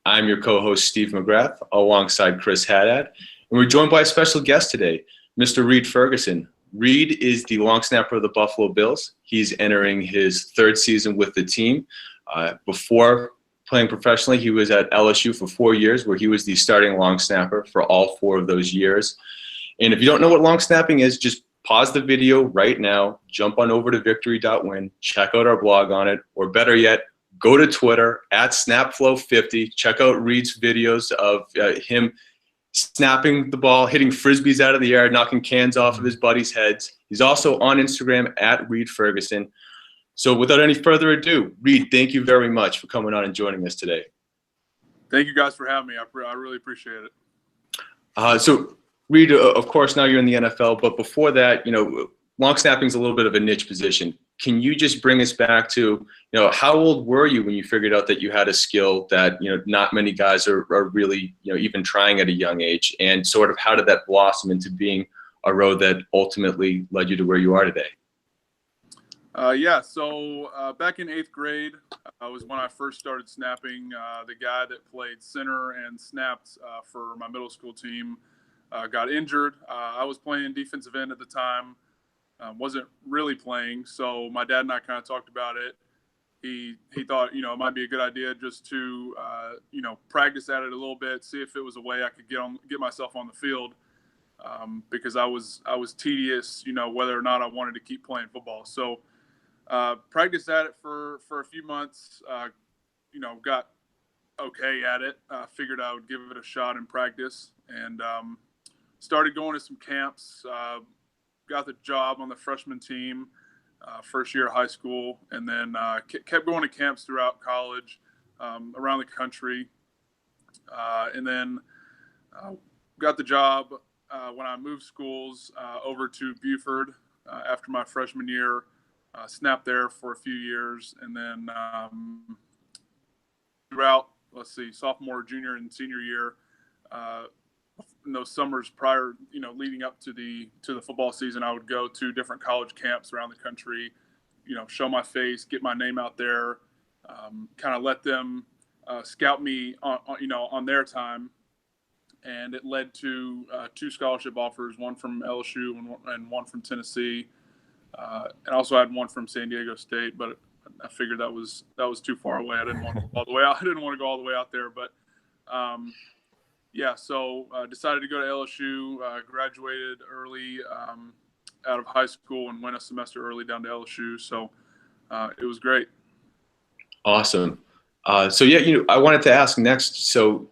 I'm your co-host, Steve McGrath, alongside Chris Haddad. And we're joined by a special guest today, Mr. Reid Ferguson. Reid is the long snapper of the Buffalo Bills. He's entering his third season with the team. Before playing professionally, he was at LSU for 4 years, where he was the starting long snapper for all 4 of those years. And if you don't know what long snapping is, just pause the video right now, jump on over to vIQtory.win, check out our blog on it, or better yet, go to Twitter at SnapFlow50, check out Reid's videos of him snapping the ball, hitting frisbees out of the air, knocking cans off of his buddies' heads. He's also on Instagram at Reid Ferguson. So without any further ado, Reid, thank you very much for coming on and joining us today. Thank you guys for having me. I really appreciate it. So Reid, of course, now you're in the NFL, but before that, long snapping is a little bit of a niche position. Can you just bring us back to, how old were you when you figured out that you had a skill that, not many guys are really, even trying at a young age, and sort of how did that blossom into being a road that ultimately led you to where you are today? So back in 8th grade was when I first started snapping. The guy that played center and snapped for my middle school team got injured. I was playing defensive end at the time, wasn't really playing. So my dad and I kind of talked about it. He thought, it might be a good idea just to, practice at it a little bit, see if it was a way I could get myself on the field, because I was tedious, whether or not I wanted to keep playing football. So practiced at it for a few months, got okay at it. Figured I would give it a shot in practice, and started going to some camps, got the job on the freshman team, first year of high school, and then kept going to camps throughout college, around the country, and then got the job when I moved schools over to Buford after my freshman year, snapped there for a few years, and then throughout, sophomore, junior, and senior year, in those summers prior, leading up to the football season, I would go to different college camps around the country, show my face, get my name out there, kind of let them scout me on their time. And it led to 2 scholarship offers, one from LSU and one from Tennessee. And also had one from San Diego State, but I figured that was too far away. I didn't want to go all the way out. I didn't want to go all the way out there, but so decided to go to LSU, graduated early out of high school and went a semester early down to LSU. So it was great. Awesome. I wanted to ask next. So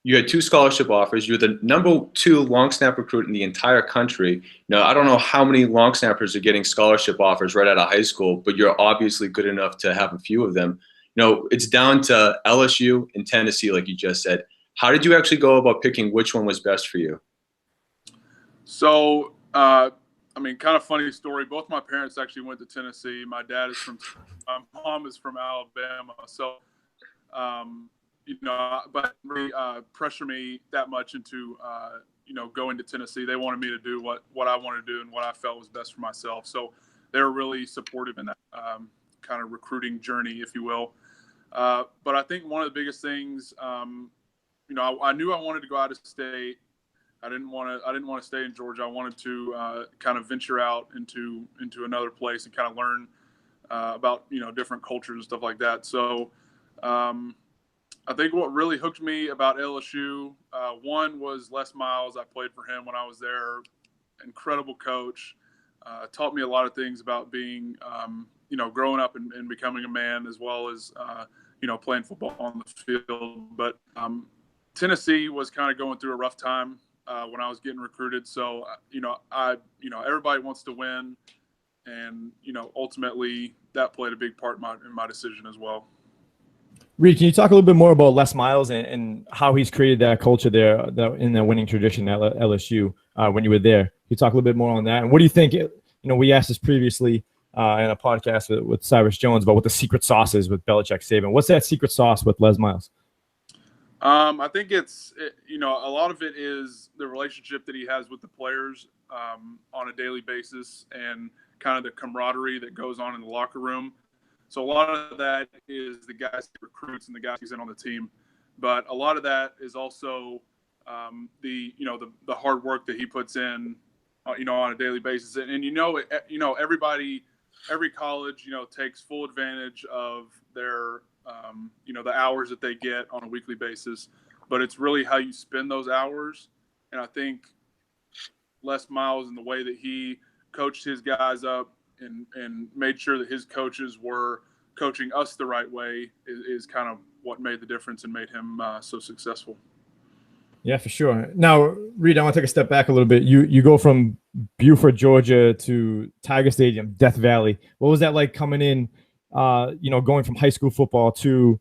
you had 2 scholarship offers. You're the number 2 long snap recruit in the entire country. Now, I don't know how many long snappers are getting scholarship offers right out of high school, but you're obviously good enough to have a few of them. It's down to LSU and Tennessee, like you just said. How did you actually go about picking which one was best for you? So, kind of funny story. Both my parents actually went to Tennessee. My dad is my mom is from Alabama. So, but really pressure me that much into, going to Tennessee. They wanted me to do what I wanted to do and what I felt was best for myself. So they were really supportive in that kind of recruiting journey, if you will. But I think one of the biggest things, I knew I wanted to go out of state. I didn't want to stay in Georgia. I wanted to kind of venture out into another place and kind of learn about different cultures and stuff like that. So I think what really hooked me about LSU, one was Les Miles. I played for him when I was there. Incredible coach. Taught me a lot of things about being, growing up and becoming a man, as well as playing football on the field. But Tennessee was kind of going through a rough time when I was getting recruited. So, everybody wants to win. And, ultimately that played a big part in my decision as well. Reid, can you talk a little bit more about Les Miles and how he's created that culture there in the winning tradition at LSU when you were there? Can you talk a little bit more on that? And what do you think, we asked this previously in a podcast with Cyrus Jones about what the secret sauce is with Belichick Saban. What's that secret sauce with Les Miles? I think a lot of it is the relationship that he has with the players on a daily basis and kind of the camaraderie that goes on in the locker room. So a lot of that is the guys he recruits and the guys he's in on the team. but a lot of that is also the hard work that he puts in, on a daily basis. And everybody, every college, takes full advantage of their the hours that they get on a weekly basis, but it's really how you spend those hours. And I think Les Miles, and the way that he coached his guys up and made sure that his coaches were coaching us the right way is kind of what made the difference and made him so successful. Yeah, for sure. Now, Reid, I want to take a step back a little bit. You go from Buford, Georgia to Tiger Stadium, Death Valley. What was that like coming in, going from high school football to,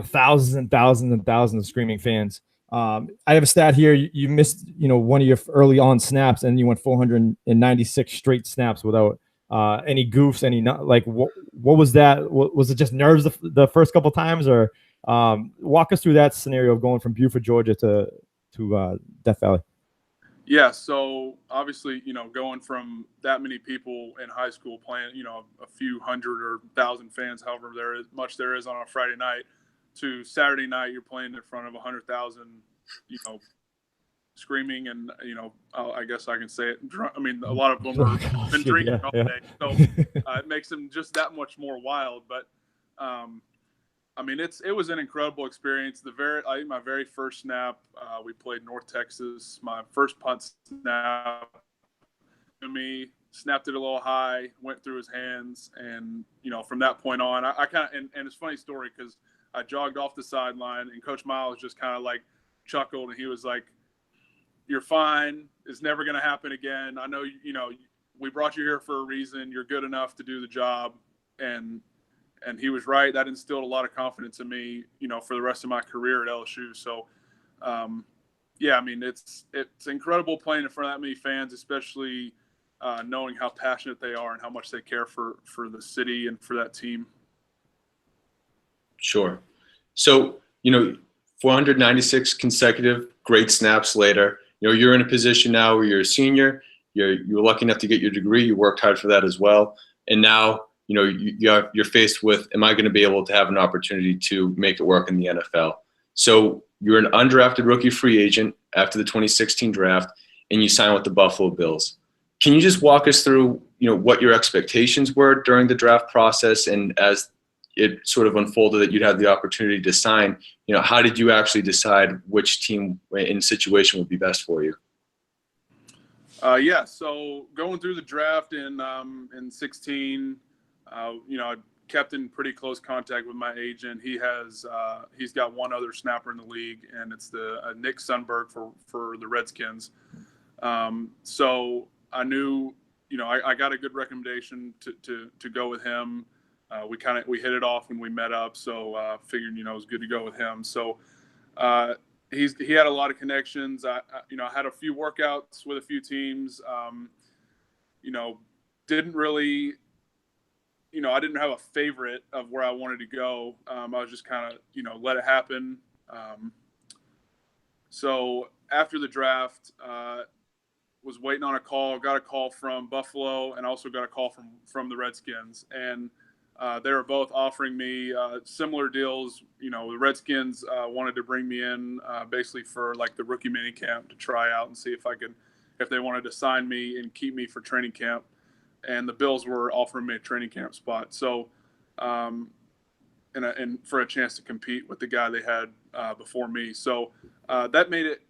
thousands and thousands and thousands of screaming fans? I have a stat here. You missed, one of your early on snaps, and you went 496 straight snaps without any goofs, what was that? Was it just nerves the first couple times, or walk us through that scenario of going from Buford, Georgia to Death Valley? Yeah, so obviously, going from that many people in high school playing, a few hundred or thousand fans, however much there is on a Friday night, to Saturday night, you're playing in front of 100,000, screaming, and I guess I can say it. I mean, a lot of them have been drinking all day, so it makes them just that much more wild. But I mean, it was an incredible experience. My very first snap, we played North Texas. My first punt snap, me snapped it a little high, went through his hands, and from that point on, I kind of and it's a funny story because I jogged off the sideline, and Coach Miles just kind of like chuckled, and he was like, "You're fine. It's never going to happen again. I know we brought you here for a reason. You're good enough to do the job." And he was right. That instilled a lot of confidence in me, for the rest of my career at LSU. So, yeah, I mean, it's incredible playing in front of that many fans, especially knowing how passionate they are and how much they care for the city and for that team. Sure. So, 496 consecutive great snaps later, you're in a position now where you're a senior, you're lucky enough to get your degree, you worked hard for that as well. And now, you're faced with, am I going to be able to have an opportunity to make it work in the NFL? So you're an undrafted rookie free agent after the 2016 draft, and you sign with the Buffalo Bills. Can you just walk us through, what your expectations were during the draft process, and as it sort of unfolded that you'd have the opportunity to sign, how did you actually decide which team in situation would be best for you? Yeah, so going through the draft in 16, I kept in pretty close contact with my agent. He's got one other snapper in the league, and it's Nick Sundberg for the Redskins. So I knew, I got a good recommendation to go with him. We hit it off when we met up, so figured it was good to go with him. So he had a lot of connections. I had a few workouts with a few teams. Didn't really, I didn't have a favorite of where I wanted to go. I was just kind of let it happen. So after the draft, was waiting on a call. Got a call from Buffalo, and also got a call from the Redskins, and they were both offering me similar deals. The Redskins wanted to bring me in basically for like the rookie mini camp to try out and see if they wanted to sign me and keep me for training camp. And the Bills were offering me a training camp spot. So, and for a chance to compete with the guy they had before me. So that made it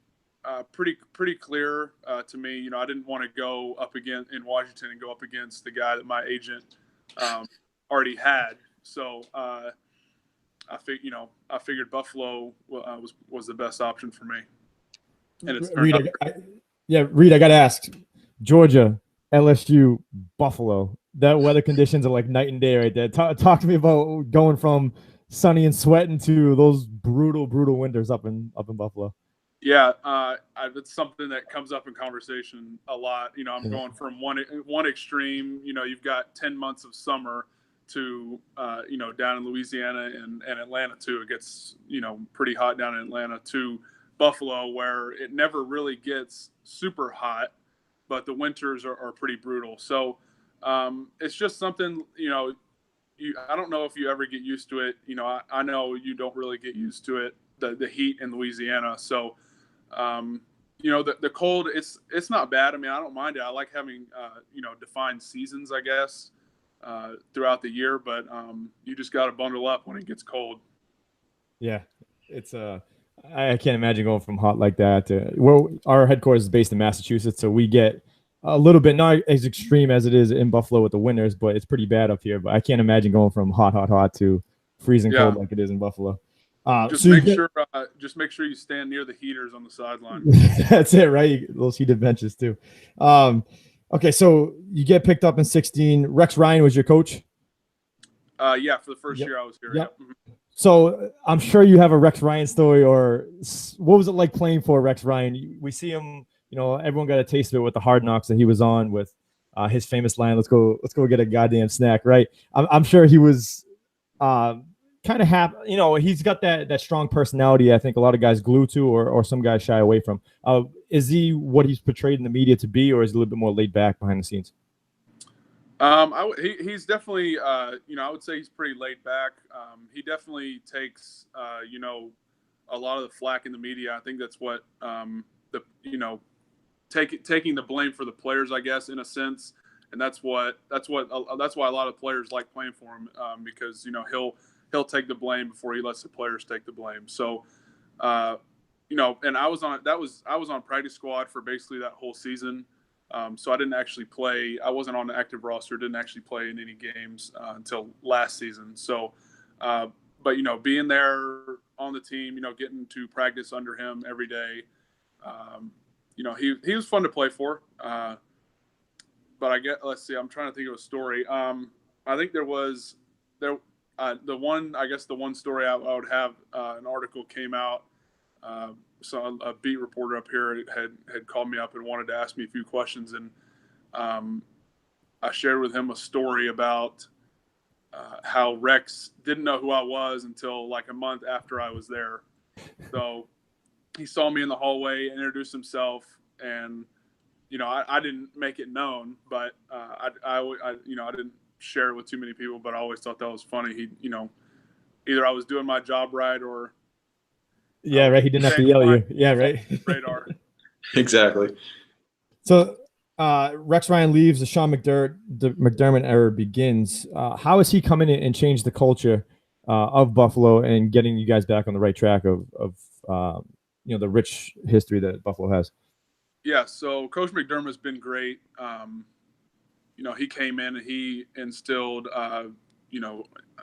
pretty clear to me. I didn't want to go up again in Washington and go up against the guy that my agent already had. So I figured Buffalo was the best option for me. And it's Reid, Reid, I got to ask, Georgia, LSU, Buffalo, that weather conditions are like night and day right there. Talk to me about going from sunny and sweating to those brutal winters up in Buffalo. Yeah, it's something that comes up in conversation a lot. I'm going from one extreme. You've got 10 months of summer to down in Louisiana and Atlanta too. It gets pretty hot down in Atlanta, to Buffalo, where it never really gets super hot, but the winters are pretty brutal. So it's just something, I don't know if you ever get used to it. I know you don't really get used to it, the heat in Louisiana. So, the cold, it's not bad. I mean, I don't mind it. I like having, defined seasons, I guess, throughout the year, but you just got to bundle up when it gets cold. Yeah, it's I can't imagine going from hot like that to our headquarters is based in Massachusetts, so we get a little bit not as extreme as it is in Buffalo with the winters, but it's pretty bad up here. But I can't imagine going from hot to freezing cold like it is in Buffalo. Just make sure you stand near the heaters on the sideline. That's it, right? Those heated benches too. Okay, so you get picked up in 16. Rex Ryan was your coach? Yeah, for the first year I was here. Yep. So I'm sure you have a Rex Ryan story, or what was it like playing for Rex Ryan? We see him, everyone got a taste of it with the Hard Knocks that he was on with his famous line, let's go get a goddamn snack, right? I'm sure he was kind of happy. He's got that strong personality I think a lot of guys glue to, or some guys shy away from. Is he what he's portrayed in the media to be, or is he a little bit more laid back behind the scenes? He's definitely, I would say he's pretty laid back. He definitely takes, a lot of the flack in the media. I think that's what, taking the blame for the players, I guess, in a sense. And that's why a lot of players like playing for him, because, he'll take the blame before he lets the players take the blame. So, and I was on practice squad for basically that whole season. So I didn't actually play. I wasn't on the active roster. Didn't actually play in any games until last season. So, but being there on the team, getting to practice under him every day, he was fun to play for. But let's see. I'm trying to think of a story. I think the one story I would have, an article came out. So a beat reporter up here had called me up and wanted to ask me a few questions, and I shared with him a story about how Rex didn't know who I was until like a month after I was there. So he saw me in the hallway, introduced himself, and I didn't make it known, but I didn't share it with too many people, but I always thought that was funny. He either I was doing my job right or yeah, right. He didn't have to yell at you. Yeah, right. Radar. Exactly. So Rex Ryan leaves, the Sean McDermott era begins. How has he come in and changed the culture of Buffalo and getting you guys back on the right track of the rich history that Buffalo has? Yeah, so Coach McDermott's been great. He came in and he instilled,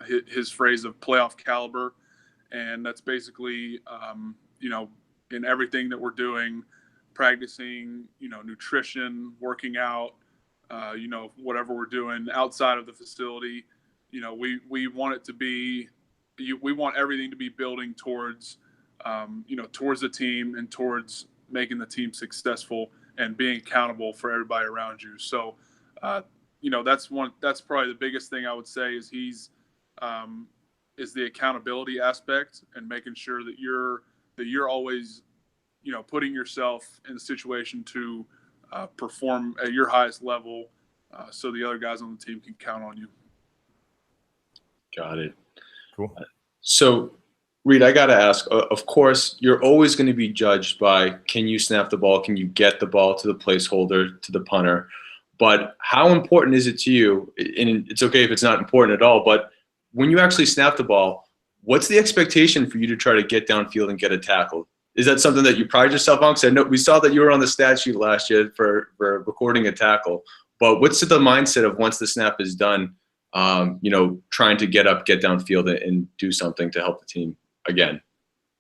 his phrase of playoff caliber. And that's basically, in everything that we're doing, practicing, nutrition, working out, whatever we're doing outside of the facility, we want it to be, we want everything to be building towards, towards the team and towards making the team successful and being accountable for everybody around you. So, that's probably the biggest thing I would say is is the accountability aspect and making sure that you're always, putting yourself in a situation to perform at your highest level, so the other guys on the team can count on you. Got it. Cool. So, Reid, I got to ask, of course, you're always going to be judged by, can you snap the ball? Can you get the ball to the placeholder, to the punter? But how important is it to you? And it's okay if it's not important at all, but when you actually snap the ball, what's the expectation for you to try to get downfield and get a tackle? Is that something that you pride yourself on? Because I know we saw that you were on the stat sheet last year for recording a tackle. But what's the mindset of once the snap is done, trying to get up, get downfield, and do something to help the team again?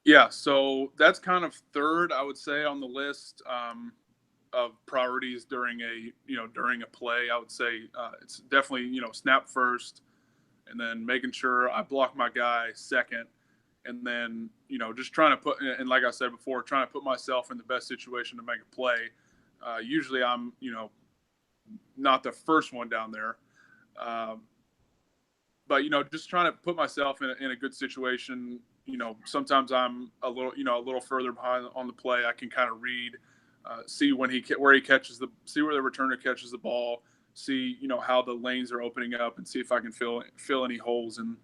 Yeah, so that's kind of third, I would say, on the list of priorities during a play. I would say it's definitely, snap first, and then making sure I block my guy second, and then, just trying to put, and like I said before, trying to put myself in the best situation to make a play. Usually I'm, not the first one down there. But, just trying to put myself in a good situation. Sometimes I'm a little further behind on the play. I can kind of read, see where the returner catches the ball, see, how the lanes are opening up, and see if I can fill any holes. And,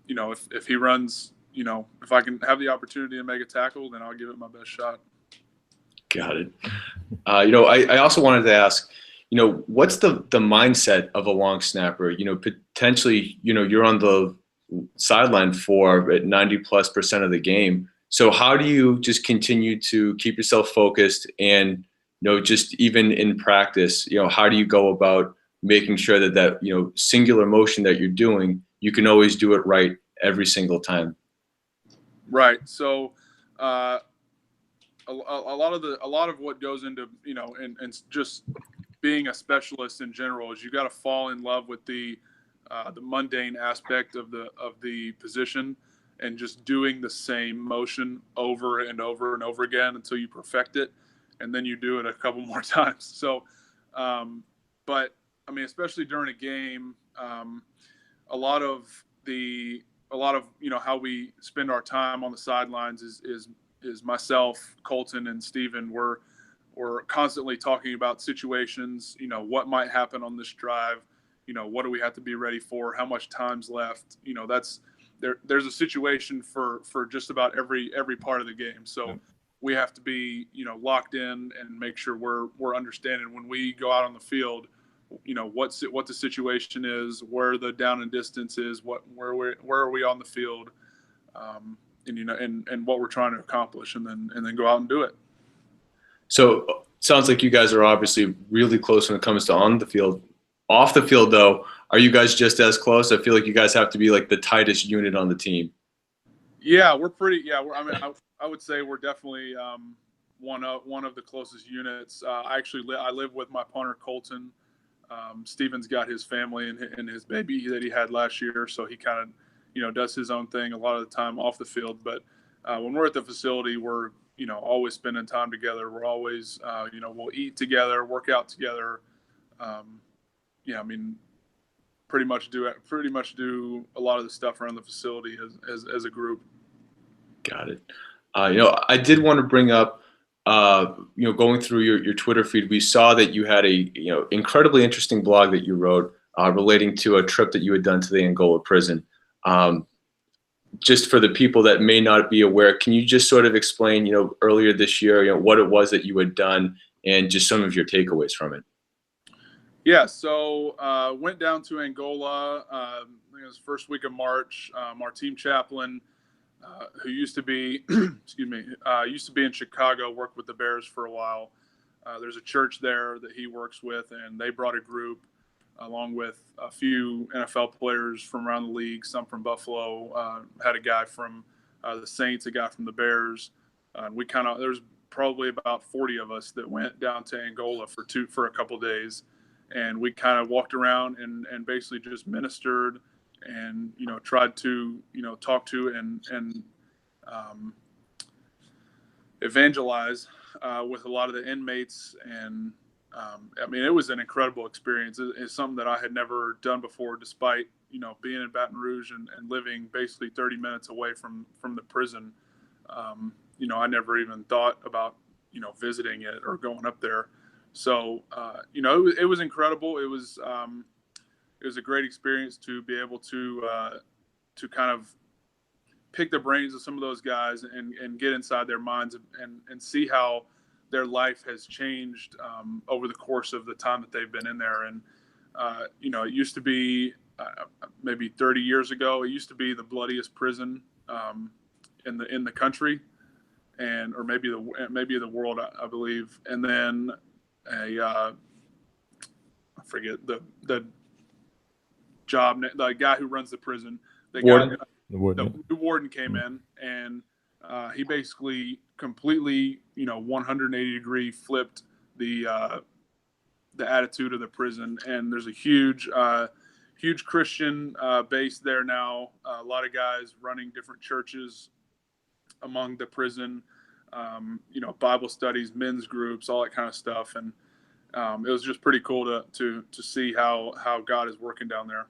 if he runs if I can have the opportunity to make a tackle, then I'll give it my best shot. Got it. I also wanted to ask, what's the mindset of a long snapper? Potentially, you're on the sideline for 90+% of the game. So how do you just continue to keep yourself focused and, just even in practice, how do you go about making sure that singular motion that you're doing, you can always do it right every single time? Right. So, a lot of what goes into, and just being a specialist in general is you got to fall in love with the mundane aspect of the position and just doing the same motion over and over and over again until you perfect it. And then you do it a couple more times. So, but I mean, especially during a game, a lot of how we spend our time on the sidelines is myself, Colton, and Steven. We're constantly talking about situations, what might happen on this drive, what do we have to be ready for, how much time's left, there's a situation for just about every part of the game. So we have to be, locked in and make sure we're understanding when we go out on the field, what the situation is, where the down and distance is, where are we on the field, and what we're trying to accomplish, and then go out and do it. So sounds like you guys are obviously really close when it comes to on the field. Off the field, though, are you guys just as close? I feel like you guys have to be like the tightest unit on the team. Yeah, we're pretty. Yeah, I would say we're definitely one of the closest units. I live with my punter Colton. Steven's got his family and his baby that he had last year, so he kind of does his own thing a lot of the time off the field. But when we're at the facility, we're always spending time together. We're always we'll eat together, work out together. Pretty much do a lot of the stuff around the facility as a group. Got it. I did want to bring up, going through your Twitter feed, we saw that you had a incredibly interesting blog that you wrote relating to a trip that you had done to the Angola prison. Just for the people that may not be aware, can you just sort of explain, earlier this year, what it was that you had done and just some of your takeaways from it? Yeah, so went down to Angola. I think it was first week of March. Our team chaplain, who used to be, used to be in Chicago, worked with the Bears for a while. There's a church there that he works with, and they brought a group along with a few NFL players from around the league, some from Buffalo. Had a guy from the Saints, a guy from the Bears. There's probably about 40 of us that went down to Angola for a couple days. And we kind of walked around and basically just ministered and, tried to, talk to and evangelize with a lot of the inmates. And, it was an incredible experience. It's something that I had never done before, despite, being in Baton Rouge and living basically 30 minutes away from the prison. I never even thought about, visiting it or going up there. So, it was incredible. It was a great experience to be able to kind of pick the brains of some of those guys and get inside their minds and see how their life has changed over the course of the time that they've been in there. And, it used to be maybe 30 years ago, it used to be the bloodiest prison in the country or maybe the world, I believe. And then I forget the guy who runs the prison. The new warden came in, and he basically completely, 180 degree flipped the attitude of the prison. And there's a huge Christian base there now. A lot of guys running different churches among the prison. Bible studies, men's groups, all that kind of stuff. And it was just pretty cool to see how God is working down there.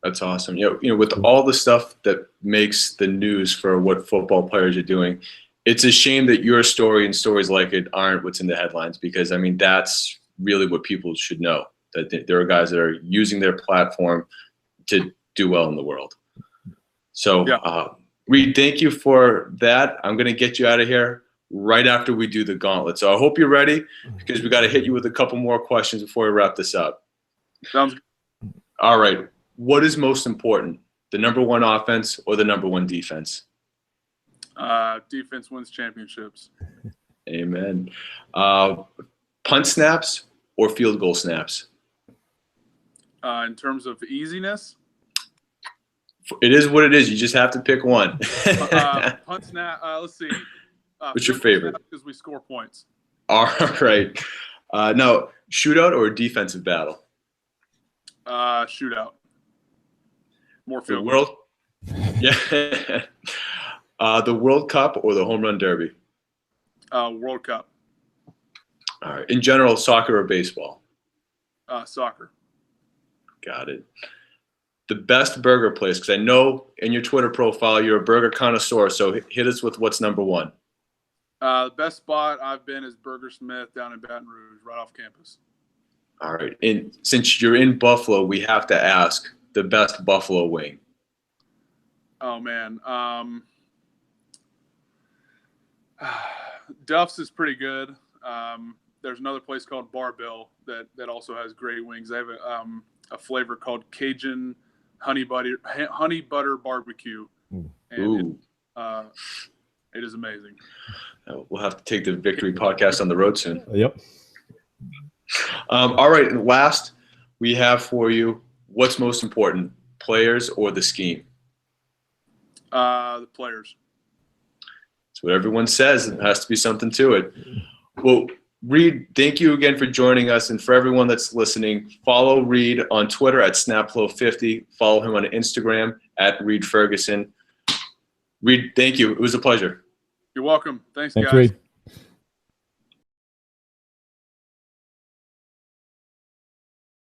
That's awesome. With all the stuff that makes the news for what football players are doing, it's a shame that your story and stories like it aren't what's in the headlines, because that's really what people should know, that there are guys that are using their platform to do well in the world. So, yeah. Reid, thank you for that. I'm going to get you out of here right after we do the gauntlet. So I hope you're ready, because we got to hit you with a couple more questions before we wrap this up. Sounds good. All right. What is most important, the number one offense or the number one defense? Defense wins championships. Amen. Punt snaps or field goal snaps? In terms of easiness, It is what it is. You just have to pick one. punt snap. Let's see. What's your favorite? Because we score points. All right. Now, shootout or defensive battle? Shootout. More The field world. Yeah. The World Cup or the Home Run Derby? World Cup. All right. In general, soccer or baseball? Soccer. Got it. The best burger place, because I know in your Twitter profile you're a burger connoisseur, so hit us with what's number one. The best spot I've been is Burger Smith down in Baton Rouge, right off campus. All right. And since you're in Buffalo, we have to ask the best buffalo wing. Oh, man. Duff's is pretty good. There's another place called Barbell that also has great wings. They have a flavor called Cajun honey butter barbecue. And it is amazing. We'll have to take the vIQtory podcast on the road soon. Yep. All right. And last, we have for you, what's most important, players or the scheme? The players. That's what everyone says. There has to be something to it. Well, Reid, thank you again for joining us. And for everyone that's listening, follow Reid on Twitter at SnapFlow50. Follow him on Instagram at Reid Ferguson. Reid, thank you. It was a pleasure. You're welcome. Thanks Thanks, guys. Reid.